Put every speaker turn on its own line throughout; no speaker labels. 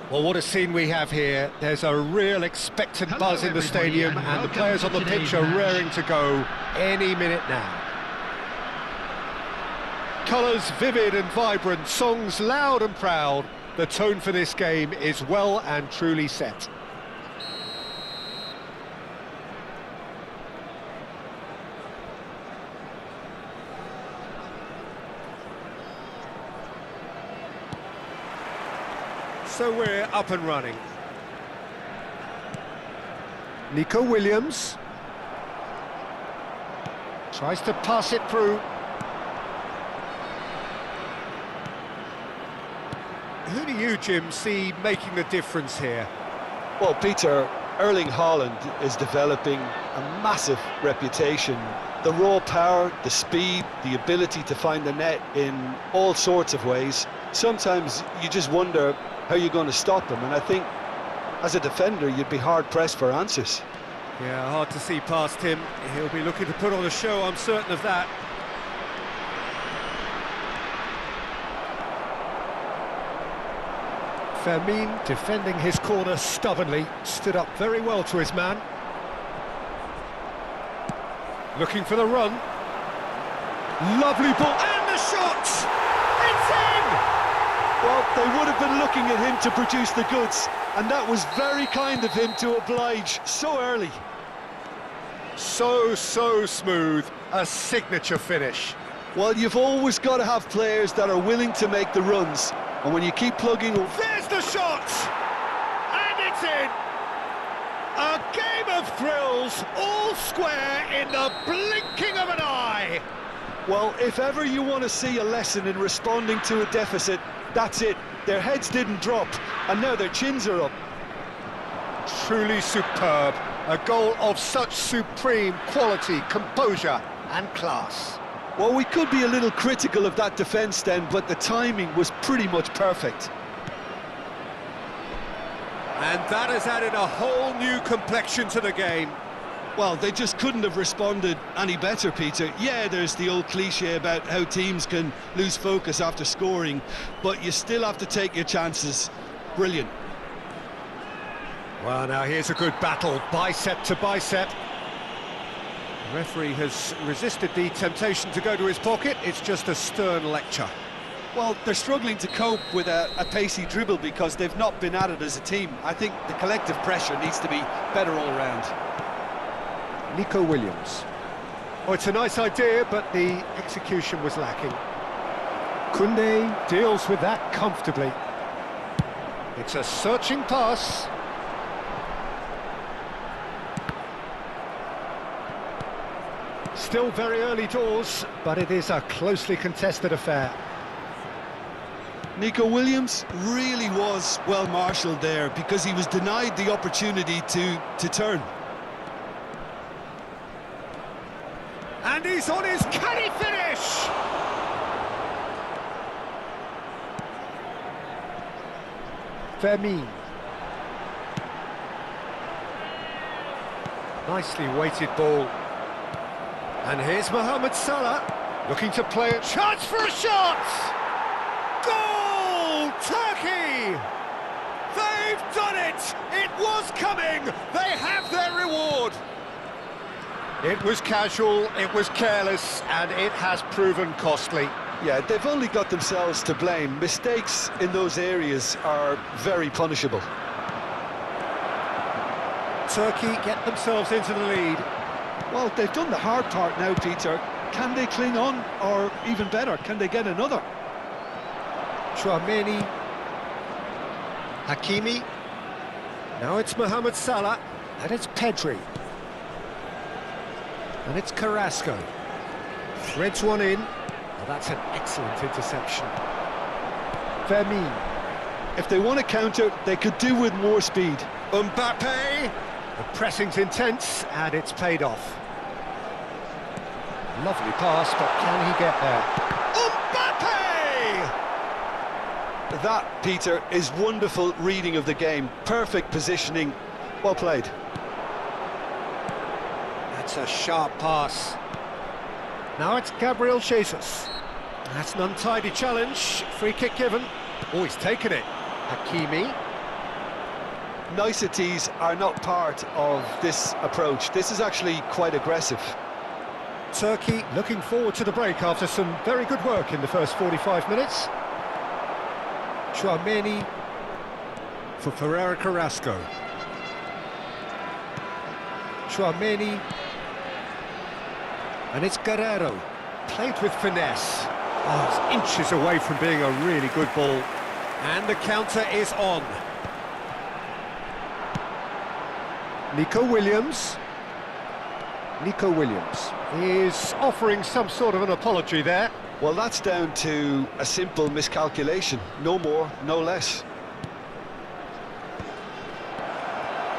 Well, what a scene we have here. There's a real expectant buzz in the stadium, and the players on the pitch are raring to go any minute now. Colours vivid and vibrant, songs loud and proud. The tone for this game is well and truly set. So we're up and running. Nico Williams tries to pass it through. Who do you, Jim, see making the difference here?
Well, Peter, Erling Haaland is developing a massive reputation. The raw power, the speed, the ability to find the net in all sorts of ways. Sometimes you just wonder how you're going to stop him, and I think as a defender you'd be hard-pressed for answers.
Yeah, hard to see past him. He'll be looking to put on a show, I'm certain of that. Fermin defending his corner stubbornly, stood up very well to his man. Looking for the run. Lovely ball, and the shot! It's in!
Well, they would have been looking at him to produce the goods, and that was very kind of him to oblige so early.
So smooth, a signature finish.
Well, you've always got to have players that are willing to make the runs, and when you keep plugging...
There's the shot! And it's in! A game of thrills, all square in the blinking of an eye!
Well, if ever you want to see a lesson in responding to a deficit, that's it. Their heads didn't drop, and now their chins are up.
Truly superb. A goal of such supreme quality, composure and class.
Well, we could be a little critical of that defence then, but the timing was pretty much perfect.
And that has added a whole new complexion to the game.
Well, they just couldn't have responded any better, Peter. Yeah, there's the old cliche about how teams can lose focus after scoring, but you still have to take your chances. Brilliant.
Well, now here's a good battle, bicep to bicep. The referee has resisted the temptation to go to his pocket. It's just a stern lecture.
Well, they're struggling to cope with a pacey dribble because they've not been at it as a team. I think the collective pressure needs to be better all around.
Nico Williams. Oh, it's a nice idea, but the execution was lacking. Koundé deals with that comfortably. It's a searching pass. Still very early doors, but it is a closely contested affair.
Nico Williams really was well marshalled there because he was denied the opportunity to turn.
And he's on his... Can he finish? Fermin. Nicely weighted ball. And here's Mohamed Salah, looking to play it. Chance for a shot! Goal! Turkey! They've done it! It was coming! They have their reward! It was casual, it was careless, and it has proven costly.
Yeah, they've only got themselves to blame. Mistakes in those areas are very punishable.
Turkey get themselves into the lead.
Well, they've done the hard part now, Peter. Can they cling on, or even better, can they get another?
Chouameni. Hakimi. Now it's Mohamed Salah, and it's Pedri. And it's Carrasco. Threads one in. Well, that's an excellent interception. Fermin.
If they want to counter, they could do with more speed.
Mbappe. The pressing's intense, and it's paid off. Lovely pass, but can he get there? Mbappe!
That, Peter, is wonderful reading of the game. Perfect positioning. Well played.
That's a sharp pass. Now it's Gabriel Jesus. That's an untidy challenge. Free kick given. Oh, he's taken it. Hakimi.
niceties are not part of this approach. This is actually quite aggressive.
Turkey looking forward to the break after some very good work in the first 45 minutes. Chouameni for Ferreira Carrasco. Chouameni. And it's Guerrero. Played with finesse. Oh, it's inches away from being a really good ball. And the counter is on. Nico Williams. Nico Williams is offering some sort of an apology there.
Well, that's down to a simple miscalculation. No more, no less.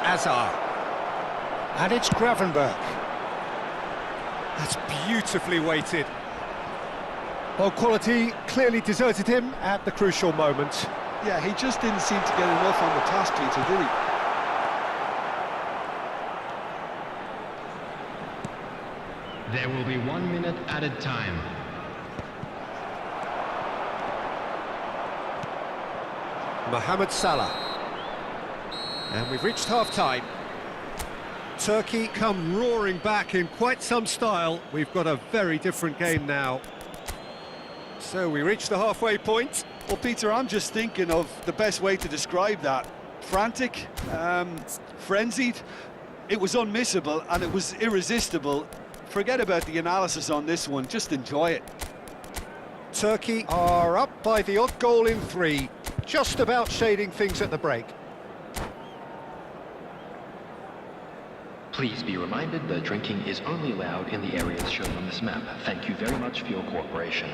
Azar. And it's Gravenberg. That's beautifully weighted. Well, quality clearly deserted him at the crucial moment.
Yeah, he just didn't seem to get enough on the task, Peter, did he?
There will be 1 minute added time.
Mohamed Salah. And we've reached half-time. Turkey come roaring back in quite some style. We've got a very different game now. So we reach the halfway point.
Well, Peter, I'm just thinking of the best way to describe that. Frantic, frenzied. It was unmissable and it was irresistible. Forget about the analysis on this one, just enjoy it.
Turkey are up by the odd goal in 3, just about shading things at the break.
Please be reminded that drinking is only allowed in the areas shown on this map. Thank you very much for your cooperation.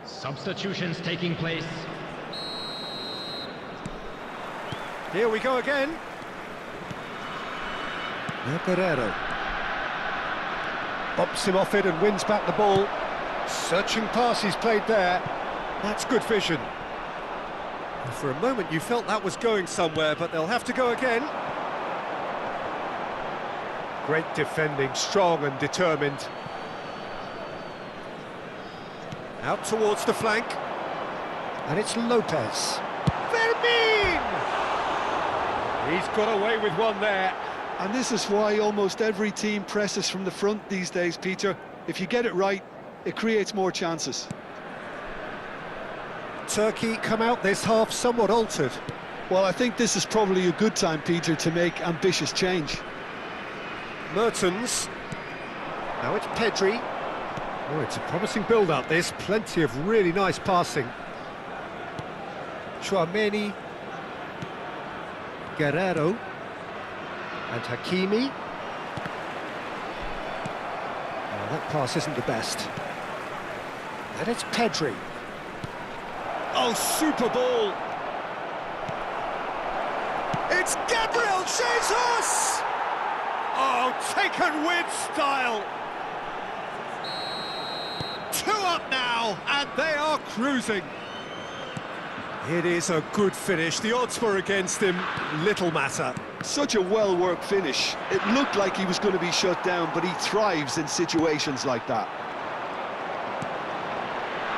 Substitutions taking place.
Here we go again. Now Guerrero. Bumps him off it and wins back the ball. Searching pass he's played there. That's good vision. And for a moment you felt that was going somewhere, but they'll have to go again. Great defending, strong and determined. Out towards the flank. And it's Lopez. Fermin! He's got away with one there.
And this is why almost every team presses from the front these days, Peter. If you get it right, it creates more chances.
Turkey come out this half somewhat altered.
Well, I think this is probably a good time, Peter, to make ambitious change.
Mertens. Now it's Pedri. Oh, it's a promising build-up, this. Plenty of really nice passing. Chouameni. Guerrero. And Hakimi. Oh, that pass isn't the best. And it's Pedri. Oh, super ball! It's Gabriel Jesus! Oh, taken with style! 2 up now, and they are cruising. It is a good finish. The odds were against him. Little matter.
Such a well-worked finish. It looked like he was going to be shut down, but he thrives in situations like that.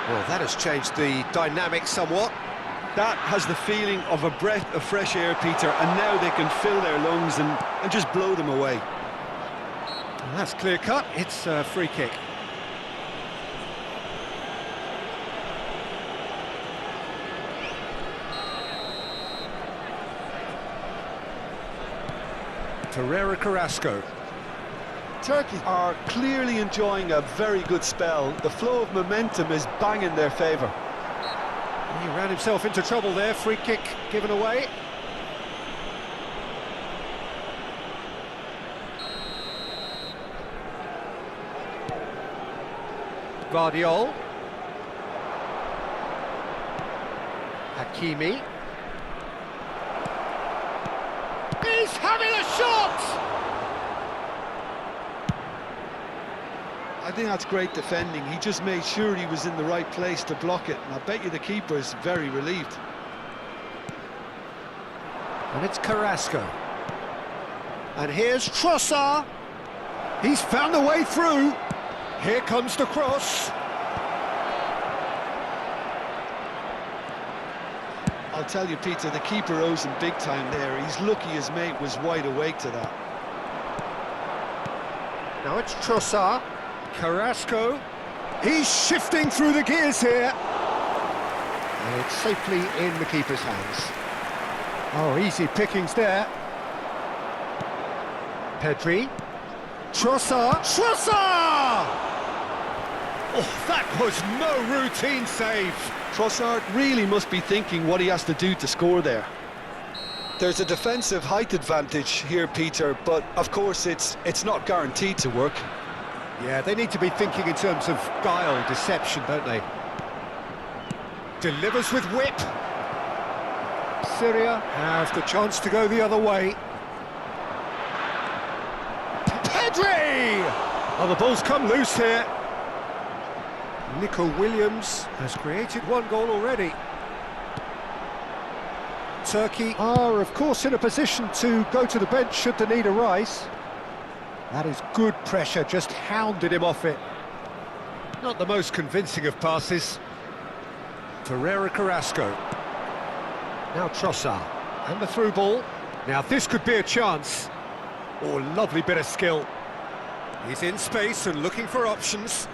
Well, that has changed the dynamic somewhat.
That has the feeling of a breath of fresh air, Peter, and now they can fill their lungs and just blow them away.
Well, that's clear-cut. It's a free kick. Ferreira Carrasco.
Turkey are clearly enjoying a very good spell. The flow of momentum is bang in their favour.
He ran himself into trouble there. Free kick given away. Guardiol. Hakimi. He's having a shot!
I think that's great defending. He just made sure he was in the right place to block it, and I bet you the keeper is very relieved.
And it's Carrasco. And here's Trossard. He's found a way through. Here comes the cross.
I'll tell you, Peter, the keeper owes him big time there. He's lucky his mate was wide awake to that.
Now it's Trossard. Carrasco. He's shifting through the gears here. And it's safely in the keeper's hands. Oh, easy pickings there. Pedri. Trossard. Trossard! Oh, that was no routine save.
Trossard really must be thinking what he has to do to score there. There's a defensive height advantage here, Peter, but of course it's not guaranteed to work.
Yeah, they need to be thinking in terms of guile, deception, don't they? Delivers with whip. Syria have the chance to go the other way. Pedri! Oh, the ball's come loose here. Nico Williams has created one goal already. Turkey are, of course, in a position to go to the bench should the need arise. That is good pressure, just hounded him off it. Not the most convincing of passes. Ferreira Carrasco. Now Trossard. And the through ball. Now this could be a chance. Oh, lovely bit of skill. He's in space and looking for options.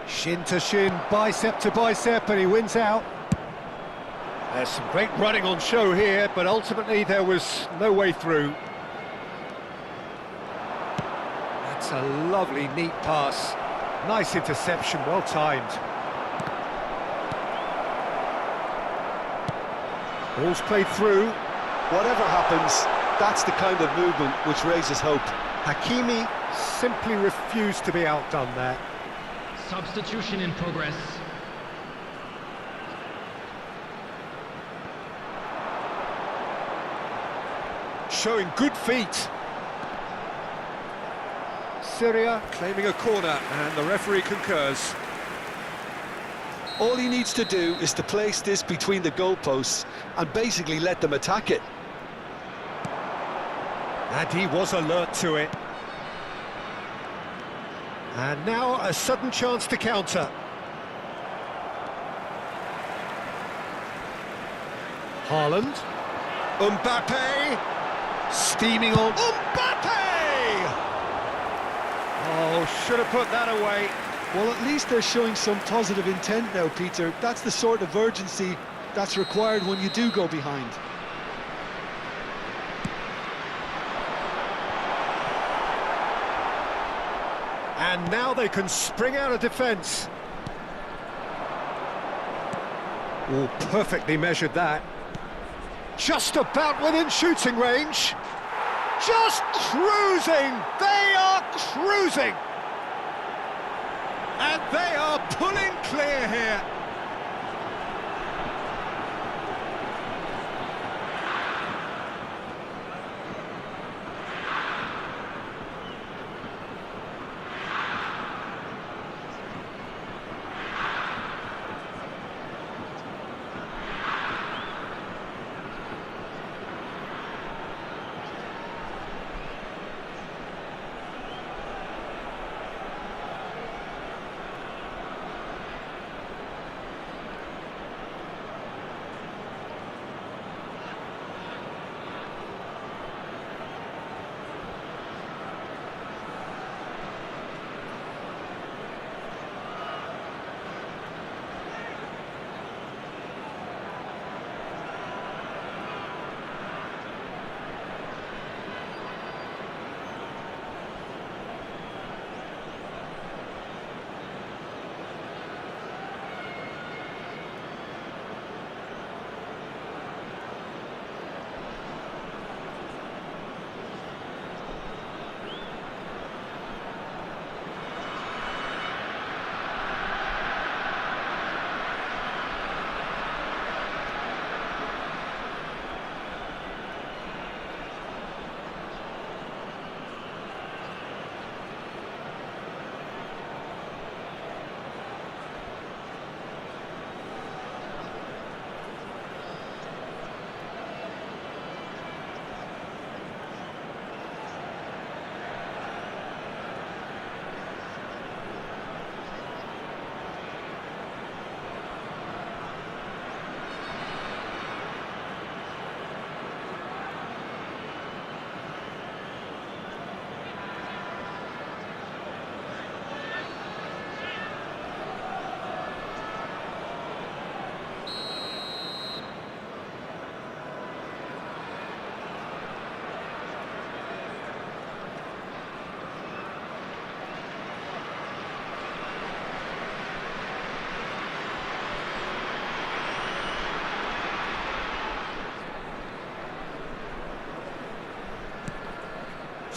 Shin to shin, bicep to bicep, and he wins out. There's some great running on show here, but ultimately there was no way through. That's a lovely, neat pass. Nice interception, well timed. Ball's played through.
Whatever happens, that's the kind of movement which raises hope.
Hakimi simply refused to be outdone there.
Substitution in progress.
Showing good feet. Syria claiming a corner, and the referee concurs.
All he needs to do is to place this between the goalposts and basically let them attack it.
And he was alert to it. And now a sudden chance to counter. Haaland. Mbappe. Steaming on. Mbappe! Oh, should have put that away.
Well, at least they're showing some positive intent now, Peter. That's the sort of urgency that's required when you do go behind.
And now they can spring out of defence. Oh, perfectly measured that. Just about within shooting range. Just cruising! They are cruising! And they are pulling clear here.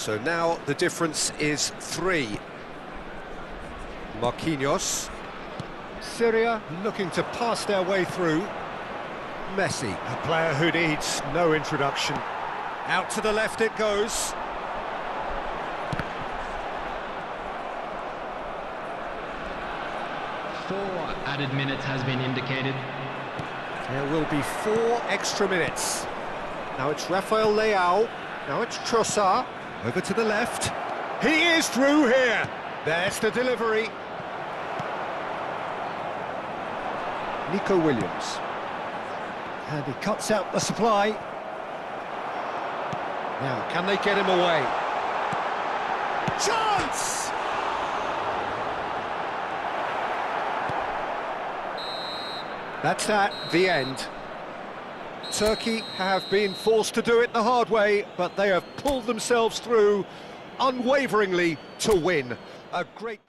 So now the difference is 3. Marquinhos. Syria looking to pass their way through. Messi, a player who needs no introduction. Out to the left it goes.
Four added minutes has been indicated.
There will be 4 extra minutes. Now it's Rafael Leao. Now it's Trossard. Over to the left. He is through here. There's the delivery. Nico Williams. And he cuts out the supply. Now, can they get him away? Chance! That's that, the end. Turkey have been forced to do it the hard way, but they have pulled themselves through unwaveringly to win. A great...